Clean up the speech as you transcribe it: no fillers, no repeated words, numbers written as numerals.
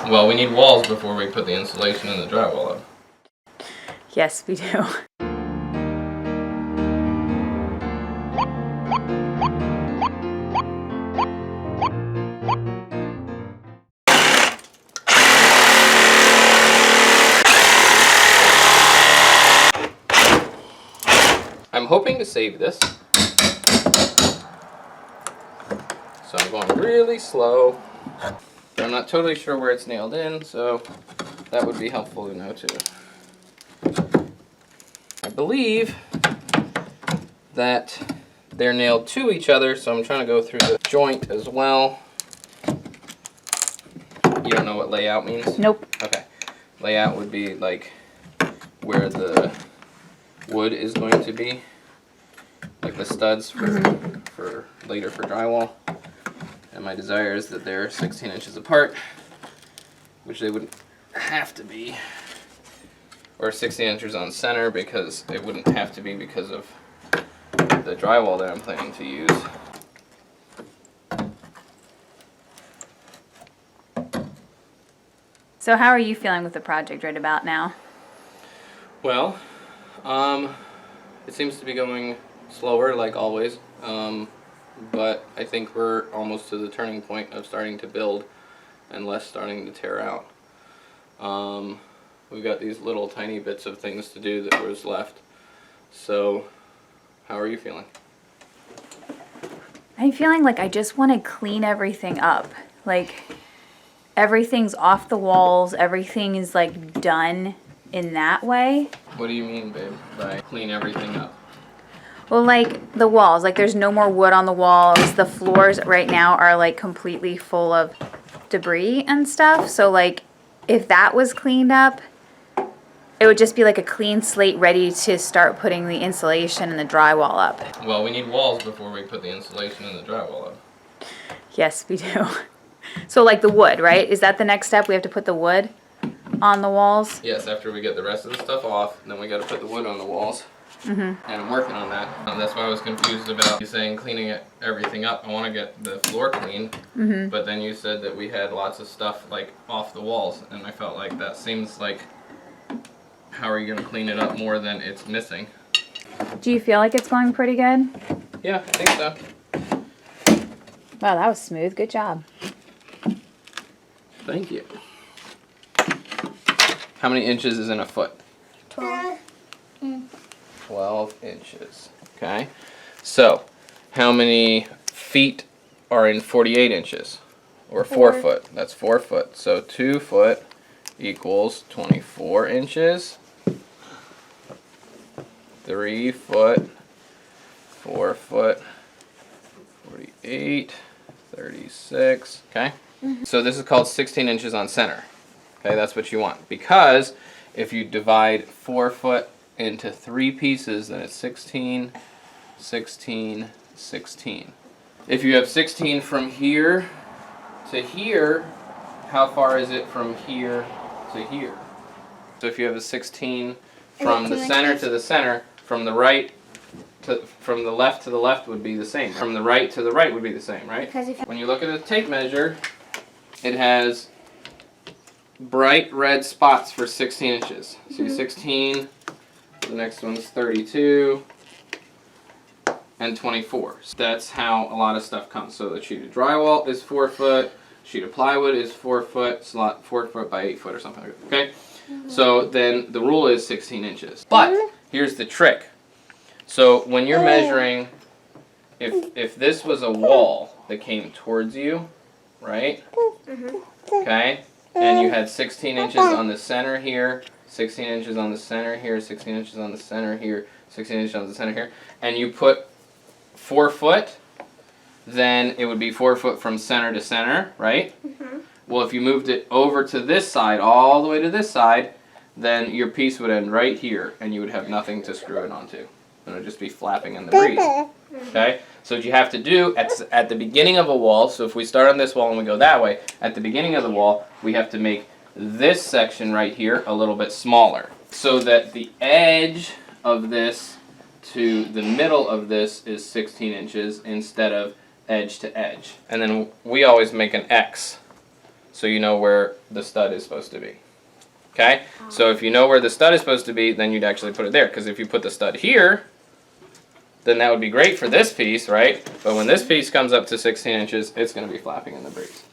Well, we need walls before we put the insulation and the drywall up. Yes, we do. I'm hoping to save this. So I'm going really slow. But I'm not totally sure where it's nailed in, so that would be helpful to know too. I believe that they're nailed to each other, so I'm trying to go through the joint as well. You don't know what layout means? Nope. Okay. Layout would be like where the wood is going to be, like the studs for later for drywall. And my desire is that they're 16 inches apart, which they wouldn't have to be, or 16 inches on center, because it wouldn't have to be because of the drywall that I'm planning to use. So how are you feeling with the project right about now? Well, it seems to be going slower like always, but I think we're almost to the turning point of starting to build and less starting to tear out. We've got these little tiny bits of things to do that was left. So, how are you feeling? I'm feeling like I just want to clean everything up. Like, everything's off the walls, everything is like done in that way. What do you mean, babe, by clean everything up? Well, like the walls, like there's no more wood on the walls. The floors right now are like completely full of debris and stuff. So like if that was cleaned up, it would just be like a clean slate ready to start putting the insulation and the drywall up. Well, we need walls before we put the insulation and the drywall up. Yes, we do. So like the wood, right? Is that the next step? We have to put the wood on the walls? Yes, after we get the rest of the stuff off, then we got to put the wood on the walls. And I'm working on that. That's why I was confused about you saying cleaning everything up. I want to get the floor clean, but then you said that we had lots of stuff like off the walls, and I felt like that seems like, how are you going to clean it up more than it's missing? Do you feel like it's going pretty good? Yeah, I think so. Wow, that was smooth. Good job. Thank you. How many inches is in a foot? 12. 12 inches. Okay. So, how many feet are in 48 inches? Or 4 foot. That's 4 foot. So 2 foot equals 24 inches. 3 foot. 4 foot. 48. 36. Okay. So this is called 16 inches on center. Okay, that's what you want. Because if you divide 4 foot into 3 pieces, then it's 16, 16, 16. If you have 16 from here to here, how far is it from here to here? So if you have a 16 from the center to the center, from the right to, from the left to the left would be the same. From the right to the right would be the same, right? When you look at a tape measure, it has bright red spots for 16 inches. See 16, the next one's 32, and 24. So that's how a lot of stuff comes. So the sheet of drywall is 4 foot, sheet of plywood is 4 foot, slot 4 foot by 8 foot or something like that, okay? So then the rule is 16 inches. But here's the trick. So when you're measuring, if this was a wall that came towards you, right? Okay? And you had 16 inches on the center here, 16 inches on the center here, 16 inches on the center here, 16 inches on the center here, and you put 4 foot, then it would be 4 foot from center to center, right? Well, if you moved it over to this side, all the way to this side, then your piece would end right here, and you would have nothing to screw it onto. It would just be flapping in the breeze. Okay? So what you have to do at the beginning of a wall, so if we start on this wall and we go that way, at the beginning of the wall, we have to make this section right here a little bit smaller, so that the edge of this to the middle of this is 16 inches instead of edge to edge. And then we always make an X. so you know where the stud is supposed to be. Okay? So if you know where the stud is supposed to be, then you'd actually put it there. Because if you put the stud here, then that would be great for this piece, right? But when this piece comes up to 16 inches, it's going to be flapping in the breeze.